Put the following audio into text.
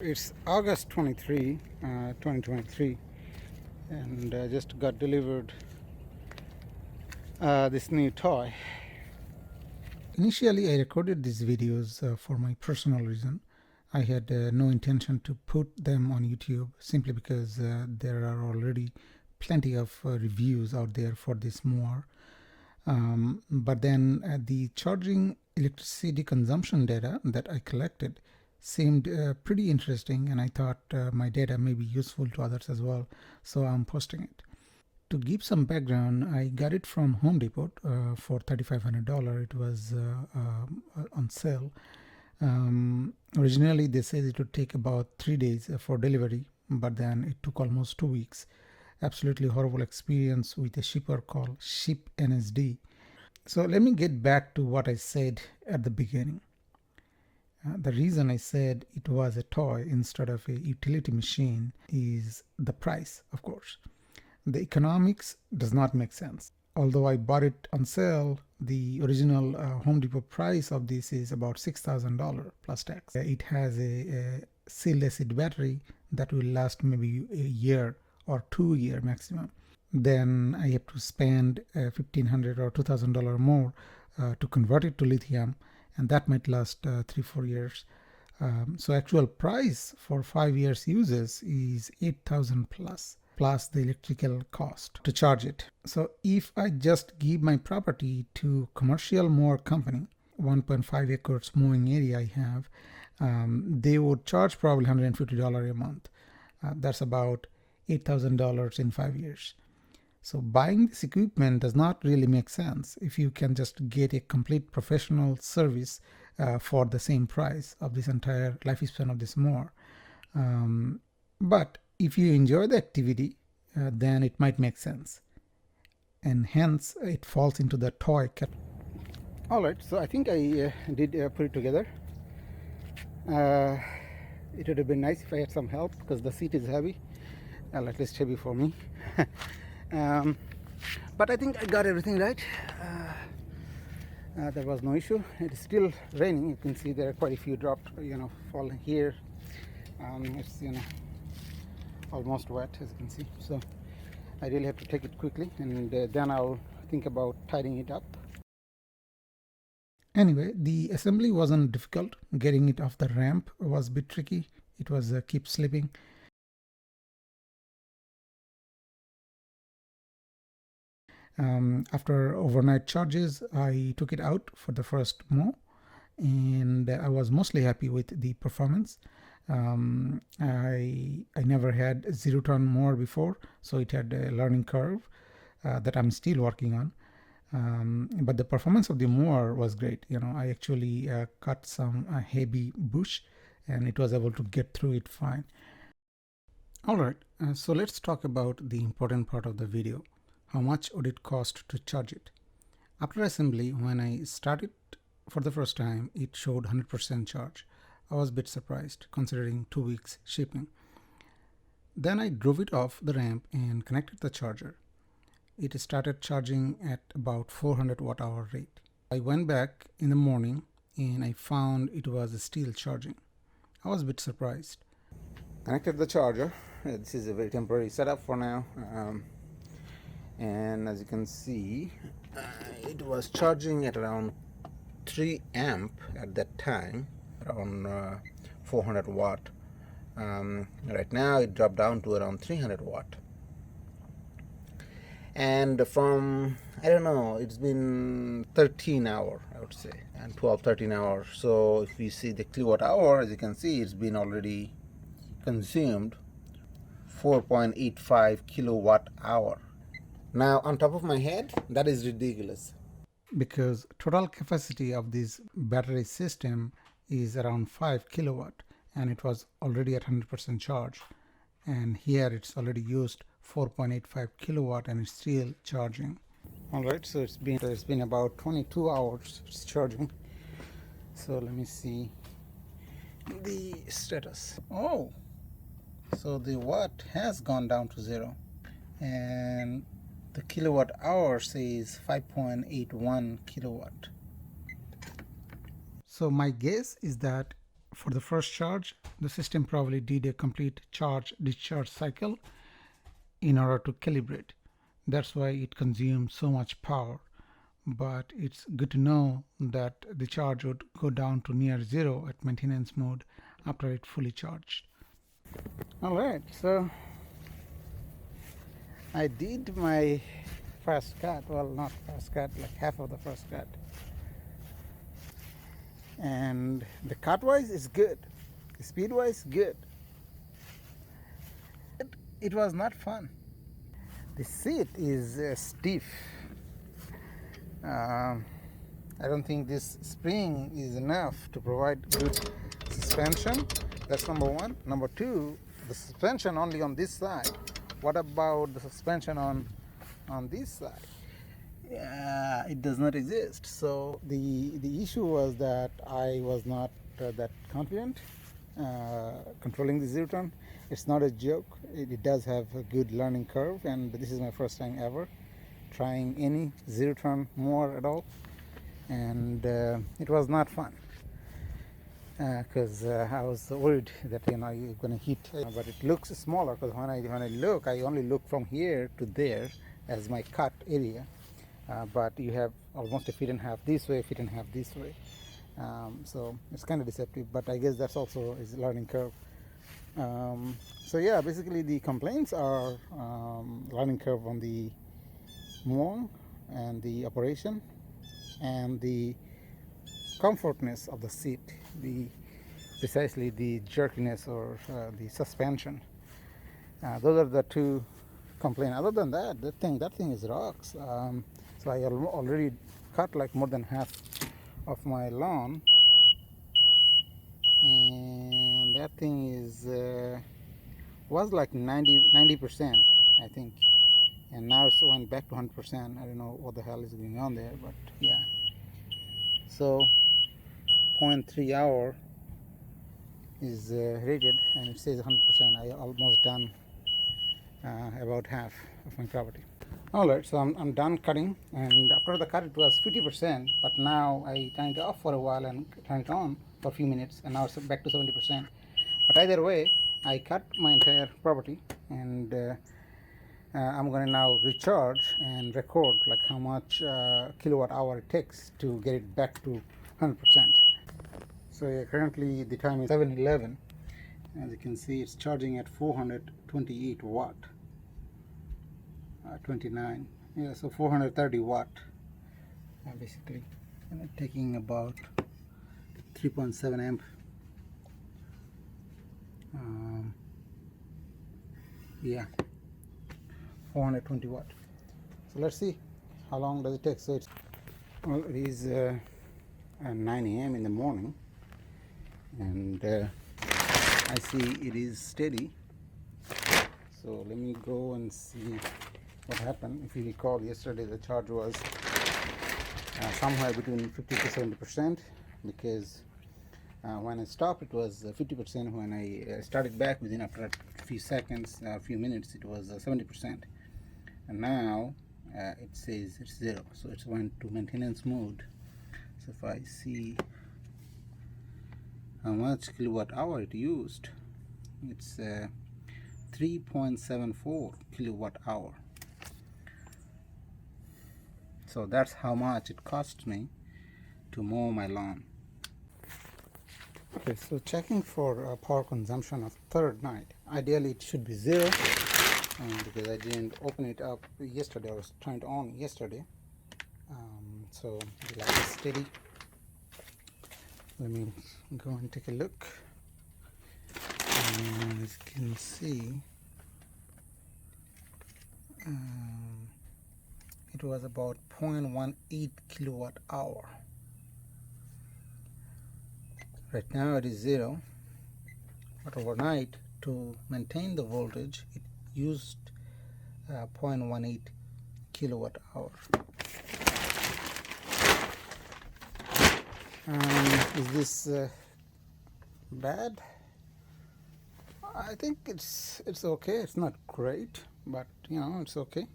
It's August 23, 2023, and I just got delivered this new toy. Initially, I recorded these videos for my personal reason. I had no intention to put them on YouTube simply because there are already plenty of reviews out there for this mower. But then the charging electricity consumption data that I collected seemed pretty interesting, and I thought my data may be useful to others as well, so I'm posting it. To give some background, I got it from Home Depot for $3,500. It was on sale. Originally, they said it would take about 3 days for delivery, but then it took almost 2 weeks. Absolutely horrible experience with a shipper called Ship NSD. So let me get back to what I said at the beginning. The reason I said it was a toy instead of a utility machine is the price, of course. The economics does not make sense. Although I bought it on sale, the original Home Depot price of this is about $6,000 plus tax. It has a sealed acid battery that will last maybe a year or 2 year maximum. Then I have to spend $1,500 or $2,000 more to convert it to lithium, and that might last 3-4 years. So actual price for 5 years uses is $8,000 plus the electrical cost to charge it. So if I just give my property to commercial mower company, 1.5 acres mowing area I have, they would charge probably $150 a month. That's about $8,000 in 5 years. So buying this equipment does not really make sense if you can just get a complete professional service for the same price of this entire lifespan of this mower. But if you enjoy the activity, then it might make sense. And hence it falls into the toy category. Alright, so I think I did put it together. It would have been nice if I had some help because the seat is heavy. Well, at least heavy for me. But I think I got everything right. There was no issue. It is still raining. You can see there are quite a few dropped, falling here. It's almost wet, as you can see. So I really have to take it quickly, and then I'll think about tidying it up. Anyway, the assembly wasn't difficult. Getting it off the ramp was a bit tricky. It was keep slipping. After overnight charges, I took it out for the first mow, and I was mostly happy with the performance. I never had zero turn mower before, so it had a learning curve that I'm still working on. But the performance of the mower was great. I actually cut some heavy bush, and it was able to get through it fine. Alright, so let's talk about the important part of the video. How much would it cost to charge it? After assembly, when I started for the first time, it showed 100% charge. I was a bit surprised considering 2 weeks shipping. Then I drove it off the ramp and connected the charger. It started charging at about 400 watt-hour rate. I went back in the morning and I found it was still charging. I was a bit surprised. Connected the charger. This is a very temporary setup for now. And as you can see, it was charging at around 3 amp at that time, around 400 watt. Right now it dropped down to around 300 watt. And from, I don't know, it's been 13 hours, I would say, and 13 hours. So if we see the kilowatt hour, as you can see, it's been already consumed 4.85 kilowatt hour. Now, on top of my head, that is ridiculous. Because total capacity of this battery system is around 5 kilowatt, and it was already at 100% charge. And here it's already used 4.85 kilowatt and it's still charging. Alright, so it's been about 22 hours it's charging. So let me see the status. Oh, so the watt has gone down to 0, and the kilowatt hour says 5.81 kilowatt. So my guess is that For the first charge, the system probably did a complete charge discharge cycle in order to calibrate. That's why it consumes so much power. But it's good to know that the charge would go down to near zero at maintenance mode after it fully charged. Alright, so I did my first cut, well, not first cut, like half of the first cut, and the cut wise is good, the speed wise good. It was not fun. The seat is stiff. I don't think this spring is enough to provide good suspension. That's number one. Number two, the suspension only on this side. What about the suspension on this side? It does not exist. So the issue was that I was not that confident controlling the zero turn. It's not a joke. It does have a good learning curve, and this is my first time ever trying any zero turn mower at all, and it was not fun because I was worried that you're going to hit, but it looks smaller because when I look, I only look from here to there as my cut area, but you have almost a feet and a half this way, a feet and a half this way. So it's kind of deceptive, but I guess that's also is a learning curve. So yeah, basically the complaints are learning curve on the mower and the operation and the comfortness of the seat, precisely the jerkiness or the suspension. Those are the two complaints. Other than that, that thing is rocks. So I already cut like more than half of my lawn, and that thing is was like 90%, I think, and now it's went back to 100%. I don't know what the hell is going on there, but yeah. So 0.3 hour is rated, and it says 100%. I almost done about half of my property. Alright, so I'm done cutting, and after the cut it was 50%, but now I turned it off for a while and turned it on for a few minutes, and now it's back to 70%. But either way, I cut my entire property, and I'm going to now recharge and record like how much kilowatt hour it takes to get it back to 100%. So yeah, currently the time is 7:11. As you can see, it's charging at 428 watt. 29, yeah, so 430 watt basically, and taking about 3.7 amp. Yeah, 420 watt. So let's see how long does it take. So it's, well, it is 9 a.m. in the morning, and I see it is steady. So let me go and see what happened. If you recall, yesterday the charge was somewhere between 50 to 70%, because when I stopped it was 50%. When I started back, within after a few seconds, a few minutes, it was 70%, and now it says it's zero, so it's went to maintenance mode. So if I see how much kilowatt hour it used, it's 3.74 kilowatt hour. So that's how much it cost me to mow my lawn. Okay, so checking for power consumption of third night. Ideally it should be zero, because I didn't open it up yesterday. I was trying to on yesterday, so the light is steady. Let me go and take a look. As you can see, it was about 0.18 kilowatt hour. Right now it is zero, but overnight, to maintain the voltage, it used 0.18 kilowatt hour. Is this bad? I think it's okay. It's not great, but it's okay.